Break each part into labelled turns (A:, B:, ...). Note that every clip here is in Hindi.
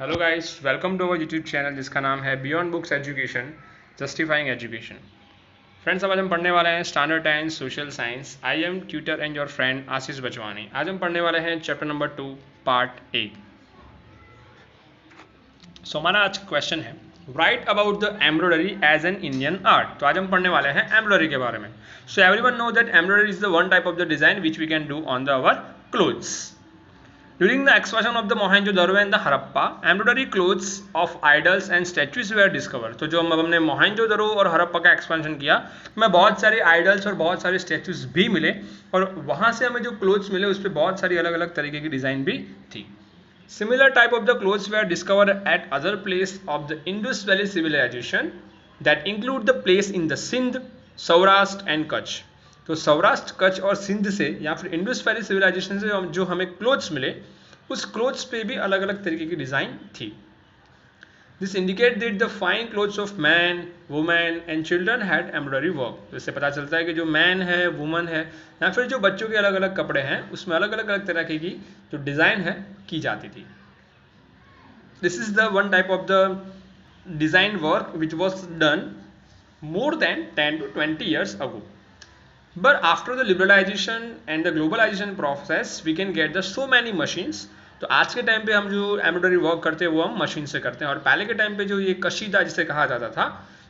A: Hello guys, welcome to our YouTube channel जिसका नाम है beyond books education justifying education. Friends, आज हम पढ़ने वाले हैं standard 10 social science. I am tutor and your friend Ashish Bachwani. आज हम पढ़ने वाले हैं चैप्टर नंबर 2 पार्ट 8। सो हमारा आज क्वेश्चन है right about the embroidery as an Indian art. तो आज हम पढ़ने वाले हैं एम्ब्रॉयडरी के बारे में। So everyone know that embroidery is the one type of the design which we can do on the our clothes. During the excavation of the Mohenjo-daro and the Harappa, embroidery clothes of idols and statues were discovered. तो जो हमने मोहनजोदड़ो और हड़प्पा का एक्सपेंशन किया, हमें बहुत सारे आइडल्स और बहुत सारे स्टैचूज भी मिले और वहाँ से हमें जो क्लोथ्स मिले उस पर बहुत सारी अलग अलग तरीके की डिज़ाइन भी थी। Similar type of the clothes were discovered at other place of the Indus Valley civilization that include the place in the Sindh, Saurashtra and Kutch. तो सौराष्ट्र, कच्छ और सिंध से या फिर इंडस वैली सिविलाइजेशन से जो हमें क्लोथ्स मिले उस क्लोथ्स पे भी अलग अलग तरीके की डिज़ाइन थी। This indicate that the fine clothes of man, women and children had embroidery work. तो इससे पता चलता है कि जो मैन है, वुमन है या फिर जो बच्चों के अलग अलग कपड़े हैं उसमें अलग अलग तरह की जो डिज़ाइन है की जाती थी। This is the one type of the design work which was done more than 10 to 20 years ago. But after the liberalization and the globalization process, we can get the so many machines. तो आज के टाइम पे हम जो एम्ब्रॉयडरी वर्क करते हैं वो हम मशीन से करते हैं और पहले के टाइम पे जो ये कशीदा जिसे कहा जाता था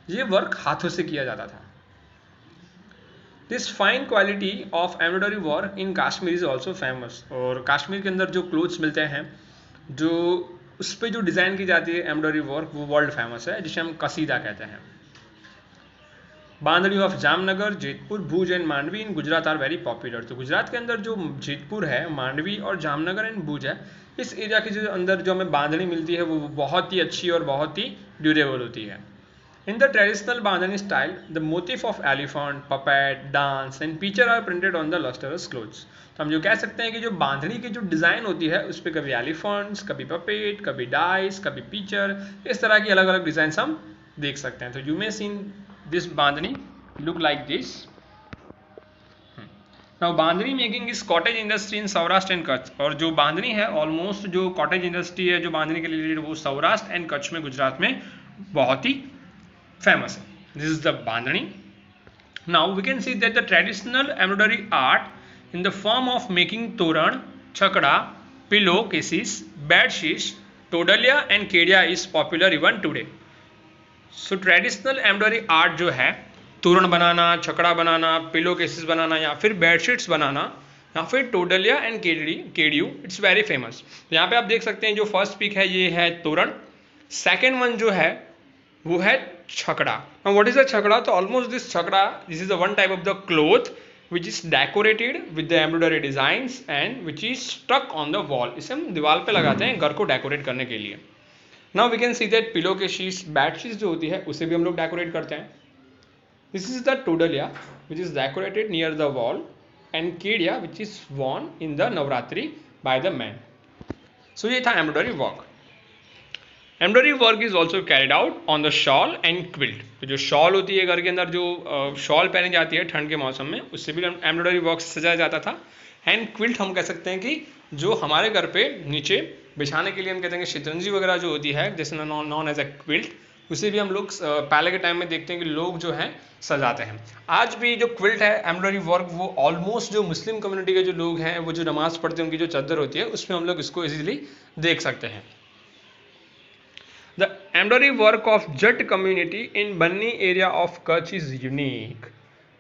A: ये वर्क हाथों से किया जाता था। This fine quality of embroidery work in Kashmir is also famous. और कश्मीर के अंदर जो क्लोथ्स मिलते हैं जो उस पर जो डिज़ाइन की जाती है एम्ब्रॉयडरी वर्क वो वर्ल्ड फेमस है, जिसे हम कसीदा कहते हैं। Bandhani of Jamnagar, Jetpur, Bhuj and Mandvi in Gujarat are very popular. तो गुजरात के अंदर जो जेतपुर है, मांडवी और जामनगर एंड भुज है, इस एरिया के जो अंदर जो हमें बांधड़ी मिलती है वो बहुत ही अच्छी और बहुत ही ड्यूरेबल होती है। In the traditional bandhani style the motif of elephant, puppet, dance and picture are printed on the lustrous clothes. तो हम जो कह सकते हैं कि जो बांधड़ी की जो डिज़ाइन होती है उस पर कभी एलिफेंट्स, कभी पपेट, कभी डाइस, कभी पिक्चर, इस तरह की अलग अलग डिज़ाइन हम देख सकते हैं। तो you may seen this bandhani look like this. Now bandhani making is cottage industry in Saurashtra and Kutch। और जो बांधनी है ऑलमोस्ट जो कॉटेज इंडस्ट्री है जो बांधनी के लिए वो सौराष्ट्र एंड कच्छ में, गुजरात में बहुत ही फेमस है। This is the bandhani. Now we can see that the traditional embroidery art in the form of making toran, chhakda, pillow cases, bedsheets, todaliya and kediya is popular even today. So traditional embroidery art जो है, तोरण बनाना, छकड़ा बनाना, पिलो केसेस बनाना या फिर बेडशीट्स बनाना या फिर टोडलिया एंड केडियू, इट्स वेरी फेमस। तो यहाँ पे आप देख सकते हैं जो फर्स्ट पिक है ये है तोरण, सेकेंड वन जो है वो है छकड़ा। What is the chhakda? तो almost this chhakda, this is the one type of the cloth which is decorated with the embroidery designs and which is stuck on the wall. इसे हम दीवार पे लगाते हैं घर को डेकोरेट करने के लिए। Now we can see that pillow के शीट्स, बेड शीट्स जो होती है उसे भी हम लोग डेकोरेट करते हैं। This is the todaliya which is decorated near the wall and kediya which is worn in the Navratri by the man. So ये था embroidery work. Embroidery work is also carried out on the shawl and quilt. तो जो शॉल होती है घर के अंदर, जो शॉल पहनी जाती है ठंड के मौसम में, उससे भी एम्ब्रॉयडरी वर्क सजाया जाता था। एंड क्विल्ट हम कह सकते हैं कि जो हमारे घर पे नीचे बिछाने के लिए हम कहते हैं कि शितरंजी वगैरह जो होती है, जैसे नॉन एज ए क्विल्ट, उसे भी हम लोग पहले के टाइम में देखते हैं कि लोग जो हैं सजाते हैं। आज भी जो क्विल्ट है एम्ब्रॉयडरी वर्क वो ऑलमोस्ट जो मुस्लिम कम्युनिटी के जो लोग हैं वो जो नमाज पढ़ते हैं उनकी जो चादर होती है उसमें हम लोग इसको इजीली देख सकते हैं। The embroidery work of Jat community in Banni area of Kutch is unique.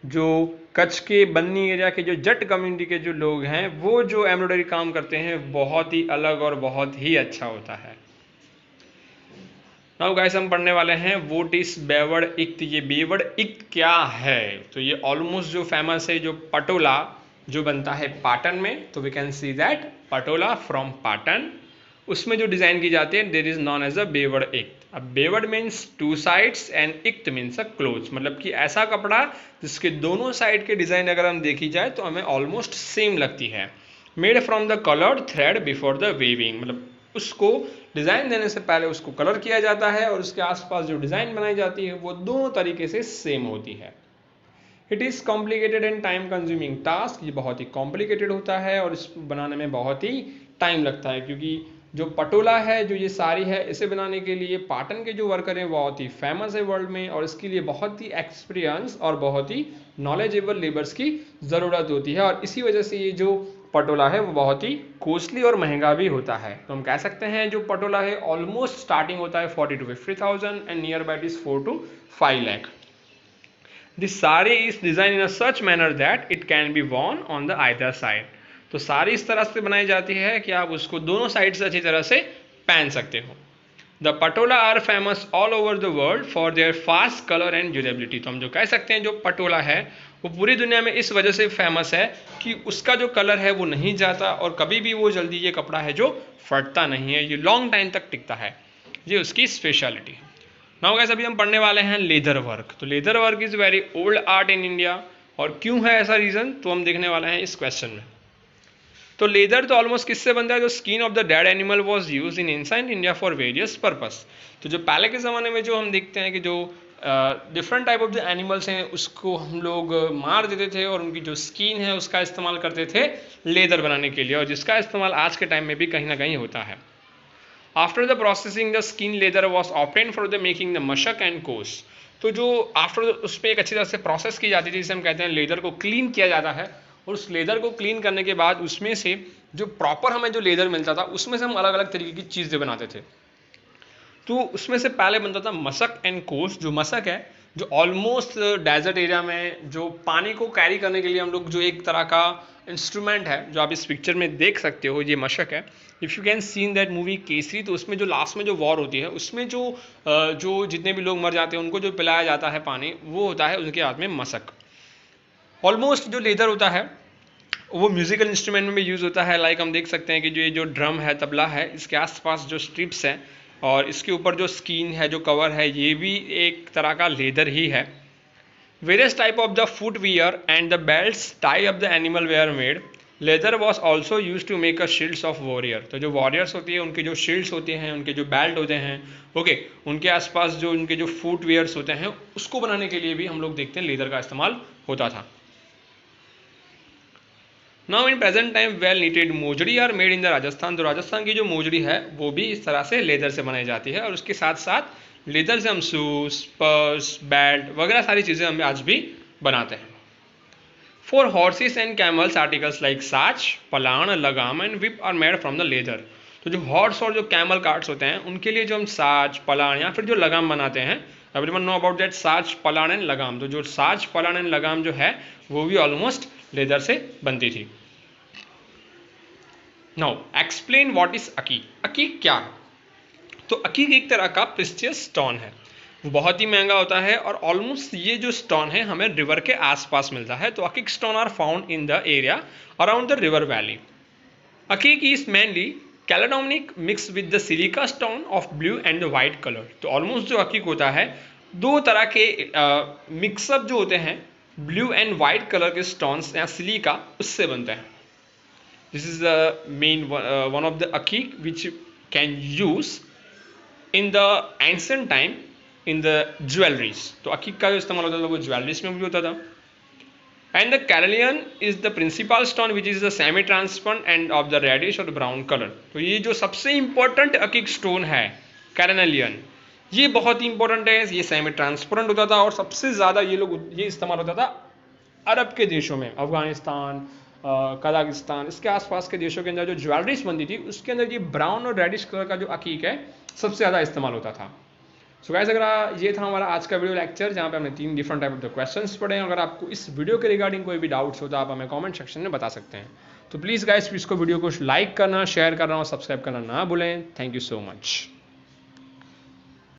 A: जो कच्छ के बन्नी एरिया के जो जट कम्युनिटी के जो लोग हैं वो जो एम्ब्रॉयडरी काम करते हैं बहुत ही अलग और बहुत ही अच्छा होता है। नाउ गाइस हम पढ़ने वाले हैं व्हाट इज बेवड़ इक्त। ये बेवड़ इक्त क्या है? तो ये ऑलमोस्ट जो फेमस है जो पटोला जो बनता है पाटन में, तो we can see that patola from Patan, उसमें जो डिजाइन की जाती है there is known as a bewad ikat. अब bewad means two sides and ikat means a cloth, मतलब कि ऐसा कपड़ा जिसके दोनों साइड के डिजाइन अगर हम देखी जाए तो हमें ऑलमोस्ट सेम लगती है। Made from the coloured thread before the weaving, मतलब उसको डिजाइन देने से पहले उसको कलर किया जाता है और उसके आसपास जो डिजाइन बनाई जाती है वो दोनों तरीके से सेम होती है। It is complicated and time consuming task. ये बहुत ही कॉम्प्लिकेटेड होता है और इस बनाने में बहुत ही टाइम लगता है, क्योंकि जो पटोला है, जो ये साड़ी है, इसे बनाने के लिए पाटन के जो वर्कर हैं बहुत ही फेमस है वर्ल्ड में, और इसके लिए बहुत ही एक्सपीरियंस और बहुत ही नॉलेजेबल लेबर्स की ज़रूरत होती है, और इसी वजह से ये जो पटोला है वो बहुत ही कॉस्टली और महंगा भी होता है। तो हम कह सकते हैं जो पटोला है ऑलमोस्ट स्टार्टिंग होता है 40 to 50,000 and near by it is 4 to 5 lakh। This sari is design in a such manner that it can be Warne on the either side. तो साड़ी इस तरह से बनाई जाती है कि आप उसको दोनों साइड से अच्छी तरह से पहन सकते हो। The patola are famous all over the world for their fast colour and durability. तो हम जो कह सकते हैं जो पटोला है वो पूरी दुनिया में इस वजह से फेमस है कि उसका जो कलर है वो नहीं जाता, और कभी भी वो जल्दी ये कपड़ा है जो फटता नहीं है, ये लॉन्ग टाइम तक टिकता है, ये उसकी स्पेशलिटी है। नाउ गाइस अभी हम पढ़ने वाले हैं लेदर वर्क। तो leather work is very old art in India, और क्यों है ऐसा रीज़न तो हम देखने वाले हैं इस क्वेश्चन में। तो लेदर तो ऑलमोस्ट किससे बनता है, जो skin of the dead animal was use in ancient India for various purpose. तो जो पहले के ज़माने में जो हम देखते हैं कि जो different type of the animals हैं उसको हम लोग मार देते थे, और उनकी जो स्किन है उसका इस्तेमाल करते थे लेदर बनाने के लिए, और जिसका इस्तेमाल आज के टाइम में भी कहीं ना कहीं होता है। After the processing the skin leather was obtained for the making the mashak and kos. तो जो आफ्टर उस पर एक अच्छी तरह से प्रोसेस की जाती थी, जिसे हम कहते हैं लेदर को क्लीन किया जाता है, और उस लेदर को क्लीन करने के बाद उसमें से जो प्रॉपर हमें जो लेदर मिलता था उसमें से हम अलग अलग तरीके की चीज़ें बनाते थे। तो उसमें से पहले बनता था मशक एंड कोस। जो मशक है जो ऑलमोस्ट डेजर्ट एरिया में जो पानी को कैरी करने के लिए हम लोग जो एक तरह का इंस्ट्रूमेंट है जो आप इस पिक्चर में देख सकते हो, ये मशक है। If you can seen that movie Kesari, तो उसमें जो लास्ट में जो वॉर होती है उसमें जो जितने भी लोग मर जाते हैं उनको जो पिलाया जाता है पानी, वो होता है उनके हाथ में मशक। ऑलमोस्ट जो लेदर होता है वो म्यूजिकल इंस्ट्रूमेंट में भी यूज़ होता है। लाइक हम देख सकते हैं कि जो ड्रम है, तबला है, इसके आसपास जो स्ट्रिप्स हैं और इसके ऊपर जो स्किन है, जो कवर है, ये भी एक तरह का लेदर ही है। Various type of the foot wear and the belts tie up the animal were made. Leather was also use to make a shields of warrior. तो जो वॉरियर्स होती है उनके जो शील्ड्स होते हैं, उनके जो बेल्ट होते हैं, ओके, उनके आसपास जो उनके जो फुट वियर्स होते हैं उसको बनाने के लिए भी हम लोग देखते हैं लेदर का इस्तेमाल होता था। Now in present time well knitted mojari are made in the Rajasthan. तो राजस्थान की जो मोजड़ी है वो भी इस तरह से लेदर से बनाई जाती है, और उसके साथ साथ लेदर से हम शूज, पर्स, बेल्ट वगैरह सारी चीज़ें हम आज भी बनाते हैं। For horses and camels articles like saach, palan, lagam and whip are made from the leather. तो जो हॉर्स और जो कैमल कार्ट्स होते हैं उनके लिए जो हम साच, पलाण या फिर जो लगाम बनाते हैं, everyone know about that saach, palan and lagam. तो जो साच, पलाण एंड लगाम जो है वो भी ऑलमोस्ट लेदर से बनती थी। Now explain what is akik. अकीक क्या है? तो अकीक एक तरह का प्रेशियस स्टोन है, बहुत ही महंगा होता है, और ऑलमोस्ट ये जो स्टोन है हमें रिवर के आसपास मिलता है। तो akik stone are found in the area around the river valley. Akik is mainly chalcedonic mix with the silica stone of blue and the white colour. तो ऑलमोस्ट जो अकीक होता है दो तरह के मिक्सअप जो होते हैं ब्लू एंड वाइट कलर के स्टोन्स या सिलिका, उससे बनते हैं। This is the main one of the aqiq which can use in the ancient time in the jewelries. तो अकीक का जो इस्तेमाल होता था वो ज्वेलरीज में भी होता था। And the carnelian is the principal stone which is the semi transparent and of the reddish और ब्राउन कलर। तो ये जो सबसे इंपॉर्टेंट अकीक स्टोन है कैरेलियन, ये बहुत ही इंपॉर्टेंट है। ये सेमी ट्रांसपेरेंट होता था, और सबसे ज़्यादा ये इस्तेमाल होता था अरब के देशों में, अफगानिस्तान, कजाकिस्तान, इसके आसपास के देशों के अंदर जो ज्वेलरीज बनती थी उसके अंदर ये ब्राउन और रेडिश कलर का जो अकीक है सबसे ज़्यादा इस्तेमाल होता था। सो गाइस, अगर ये था हमारा आज का वीडियो लेक्चर जहाँ पे हमने 3 different type of the questions पढ़े हैं। अगर आपको इस वीडियो के रिगार्डिंग कोई भी डाउट्स हो तो आप हमें कमेंट सेक्शन में बता सकते हैं। तो प्लीज़ गाइस इसको वीडियो को लाइक करना, शेयर करना और सब्सक्राइब करना ना भूलें। Thank you so much.